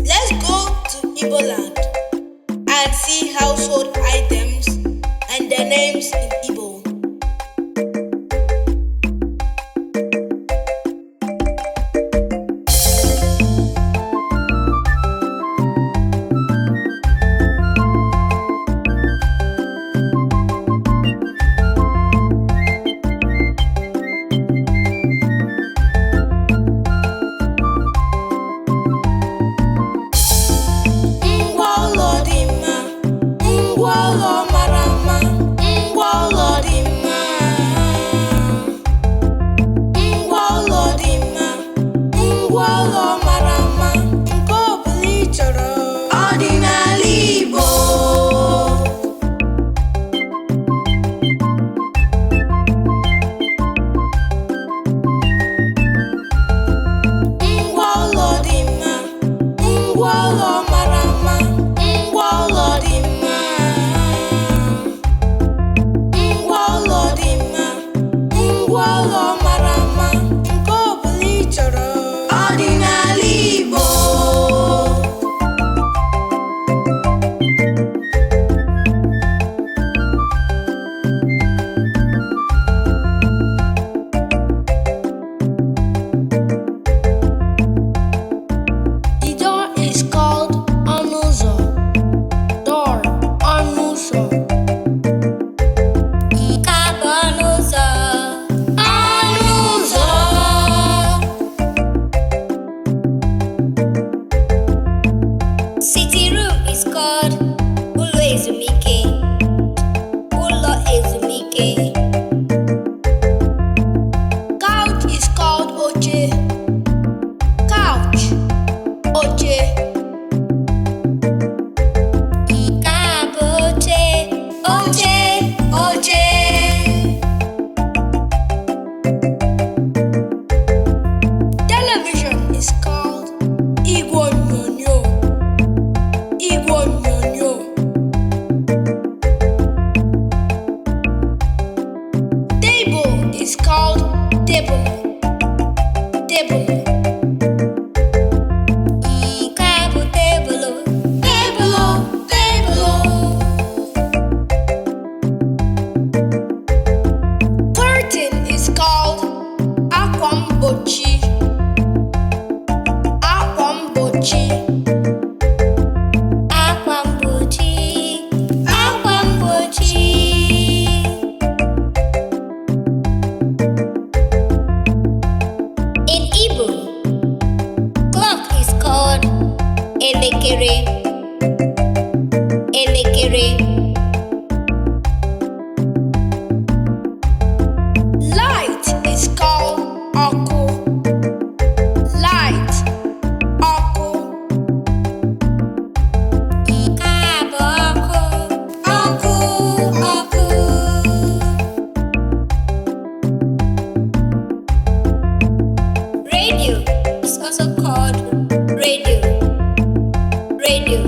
Let's go to Igbo land and see household items and their names in Igbo. Ngwa ụlọ dị mma, ngwa ụlọ mara mma, ngwa ụlọ dị mma. Ngwa ụlọ dị mma, ngwa ụlọ mara mma, nke ọ bụla ị chọrọ. Ọdịnala Igbo. Ngwa ụlọ dị mma, ngwa ụlọ mara mma, ngwa ụlọ dị mma. Ngwa ụlọ dị mma, ngwa ụlọ mara mma, nke ọ bụla ị chọrọ. Ọdịnala Igbo. The door is called ọnụ ụzọ. Door, ọnụ ụzọ. Nke a bụ ọnụ ụzọ. Ọnụ ụzọ. Sitting room is called ụlọ ezumike. Ụlọ ezumike. Couch is called oche. Couch, oche. Nke a bụ oche. Oche, oche. Television is called Igwe onyonyo. Igwe onyonyo. Table is called table. Table. Nke a bụ tebụl. Tebụl, tebụl. Curtain is called akwa mgbochi. Akwa mgbochi. Akwa mgbochi. Akwa mgbochi. In Igbo, clock is called elekere. Elekere. Light is called ọkụ. Light, ọkụ. Nke a bụ ọkụ. Ọkụ, ọkụ. Radio is also called radio. Radio.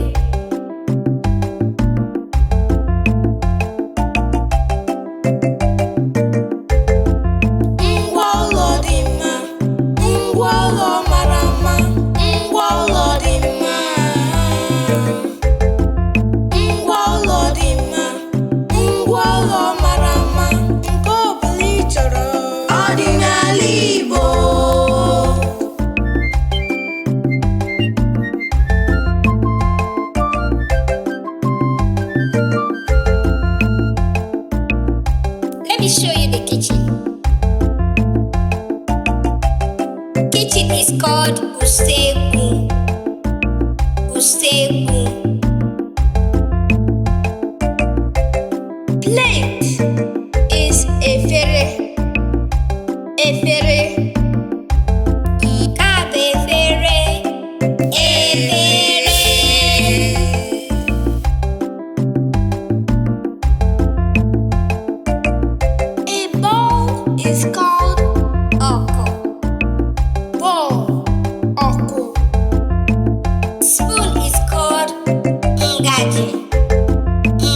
ngaji,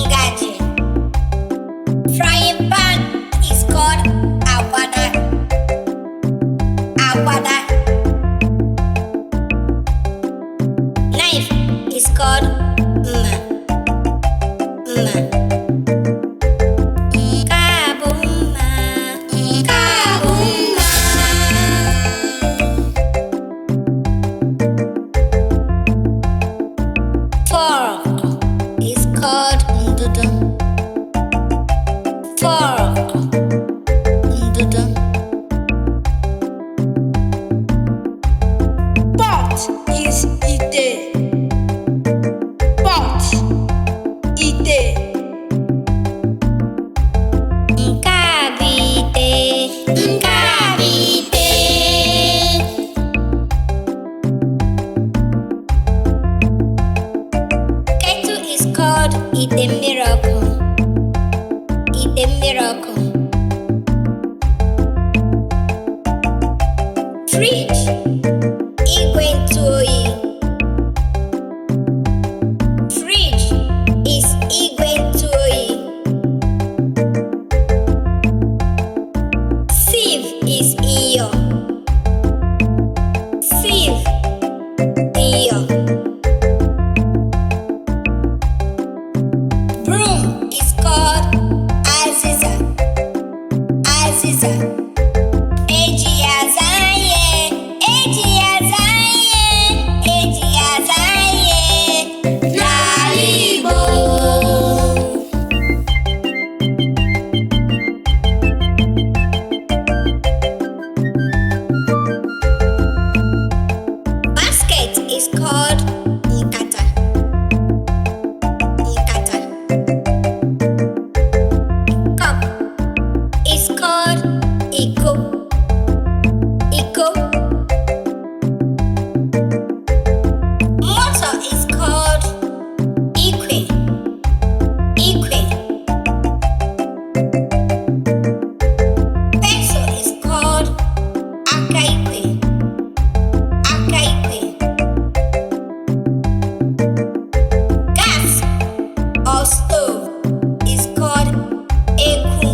ngaji. Frying pan is called agbada, agbada. Knife is called mma, mma. Nke a bụ mma, nke a bụ mma. Fork is called ndudu, fork, ndudu. Pot is ite, pot, ite. Nke a bụ ite, nke a bụ ite. Kettle is called ite mmiri ọkụ, ite mmiri ọkụ. Fridge, igwe ntụ oyi. Fridge is igwe ntụ oyi. Sieve is iyo, sieve, iyo. Broom is called aziza, aziza. Eji ya aza ihe, eji ya aza ihe, eji ya aza ihe n'ala Igbo. Basket is called nkata, nkata. Cup is called iko, iko. Motor is called ikwe, ikwe. Pencil is called aka ikwe, aka ikwe. Gas or stove is called eku,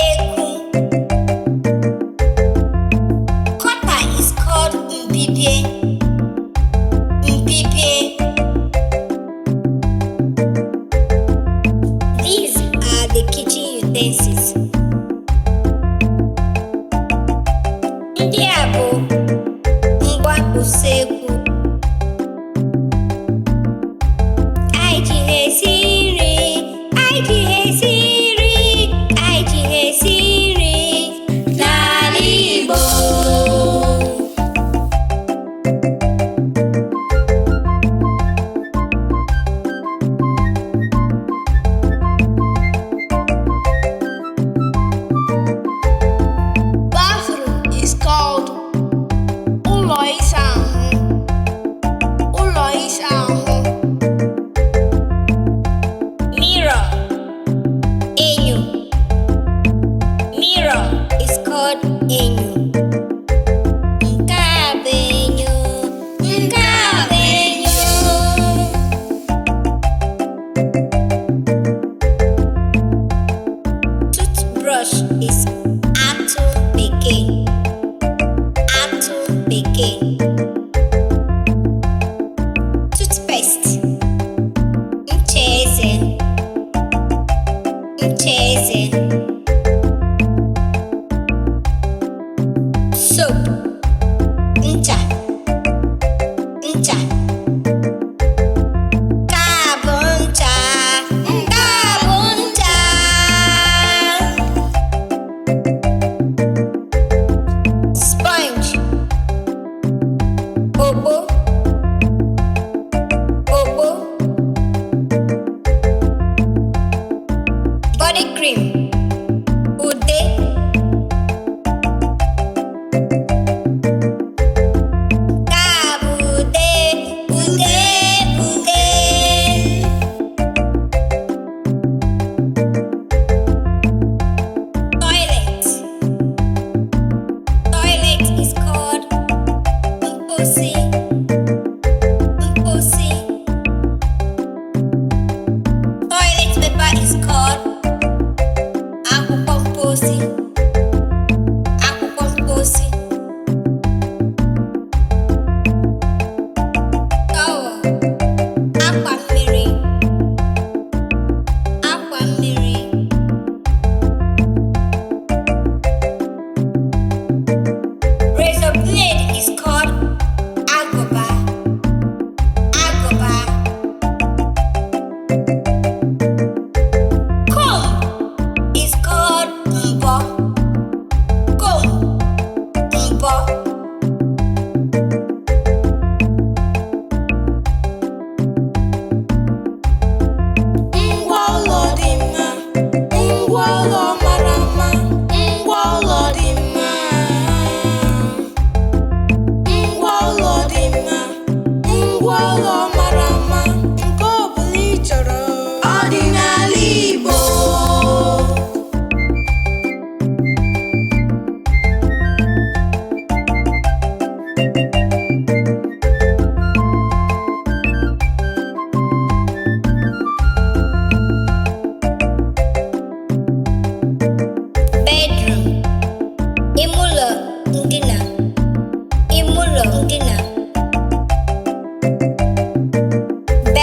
eku. Cutter is called mpipie, mpipie. These are the kitchen utensils. Ndị a bụ ngwa usekwu. Anyị ji ha esi nri, anyị ji ha esi nri, anyị ji ha esi nri n'ala Igbo.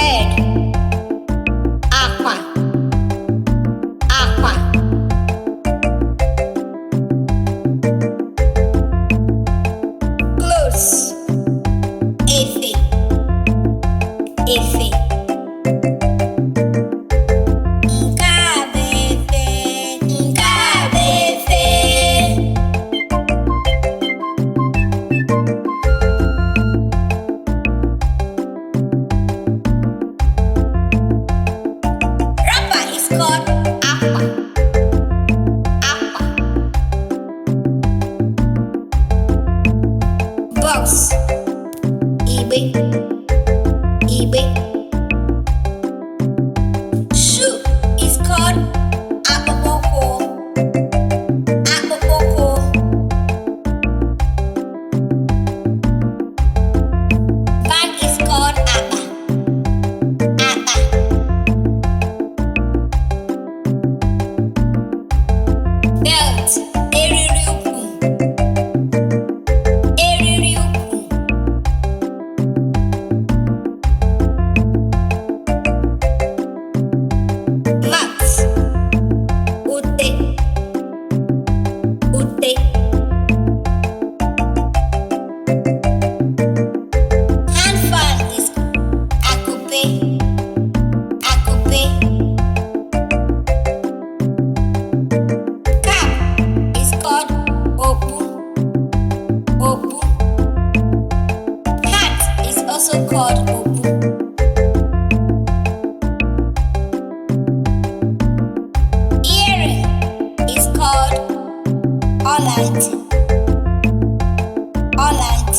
bed, aqua, aqua. Clothes, efe, efe. Nke a bụ efe, nke a bụ efe. Wrapper is called aqua, aqua. Box, igbe, igbe. Shoe is called akpụkpọ ụkwụ, akpụkpọ ụkwụ. Bag is called akpa, akpa. Belt, eriri ukwu, eriri ukwu. Mat, ute, ute. Hand fan is akupe, akupe. Cap is called opu, opu. Hat is also called opu. Earring is called olant, olant.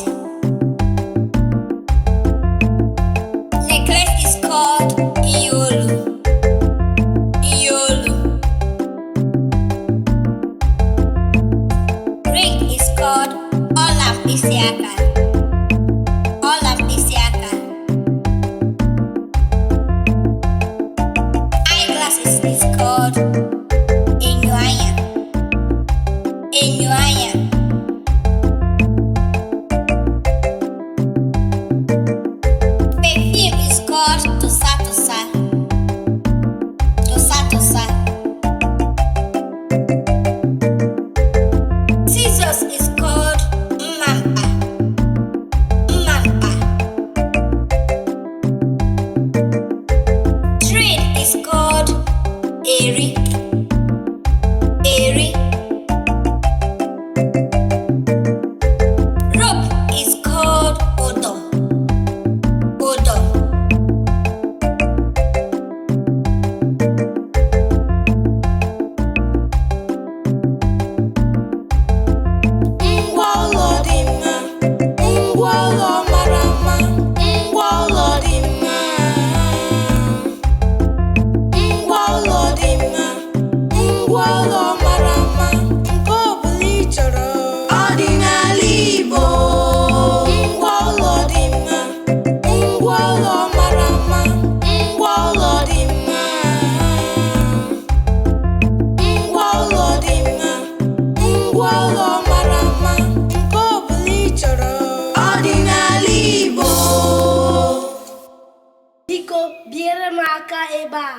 Necklace is called iyolu, iyolu. Ring is called olampisiaka, olampisiaka. Eyeglasses is called enyoanya, enyoanya. Perfume is called tosa tosa, tosa tosa. Scissors is called mmampa, mmampa. Train is called eri, eri. Rope is called odo, odo. Ngwa ụlọ dị mma, ngwa ụlọ mara mma, ngwa ụlọ dị mma. Ngwa ụlọ dị mma, ngwa ụlọ mara mma, nke ọ bụla ị chọrọ. Ọdịnala Igbo. Ngwa ụlọ dị mma, ngwa ụlọ mara mma, ngwa ụlọ dị mma. Ngwa ụlọ dị mma, ngwa ụlọ mara mma, nke ọ bụla ị chọrọ. Ọdịnala Igbo. Biko, biere m aka ebe a.